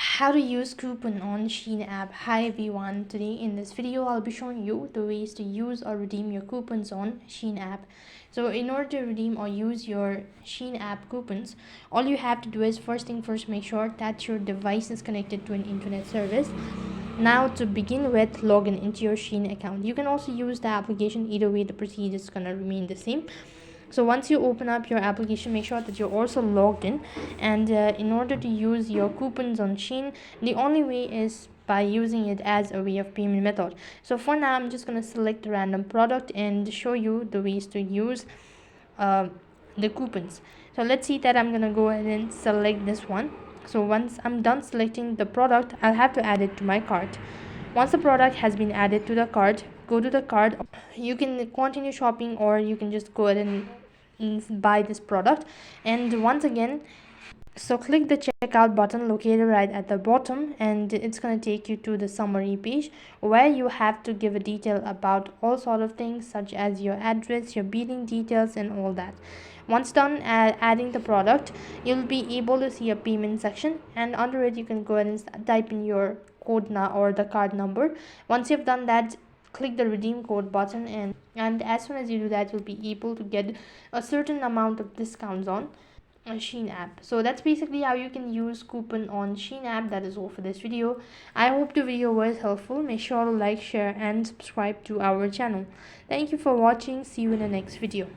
How to use coupon on Shein app. Hi everyone, today in this video I'll be showing you the ways to use or redeem your coupons on Shein app. So in order to redeem or use your Shein app coupons, all you have to do is first thing first, make sure that your device is connected to an internet service. Now to begin with, log in into your Shein account. You can also use the application, either way the procedure is gonna remain the same. So once you open up your application, make sure that you're also logged in. And in order to use your coupons on Shein, the only way is by using it as a way of payment method. So for now, I'm just going to select a random product and show you the ways to use uh, the coupons. So let's see that I'm going to go ahead and select this one. So once I'm done selecting the product, I'll have to add it to my cart. Once the product has been added to the cart, go to the cart. You can continue shopping, or you can just go ahead and buy this product. And once again, so click the checkout button located right at the bottom, and it's going to take you to the summary page where you have to give a detail about all sort of things such as your address, your billing details, and all that. Once done adding the product, you'll be able to see a payment section, and under it you can go ahead and type in your code now or the card number. Once you've done that, click the redeem code button, and as soon as you do that, you'll be able to get a certain amount of discounts on Shein app. So that's basically how you can use coupon on Shein app. That is all for this video. I hope the video was helpful. Make sure to like, share, and subscribe to our channel. Thank you for watching. See you in the next video.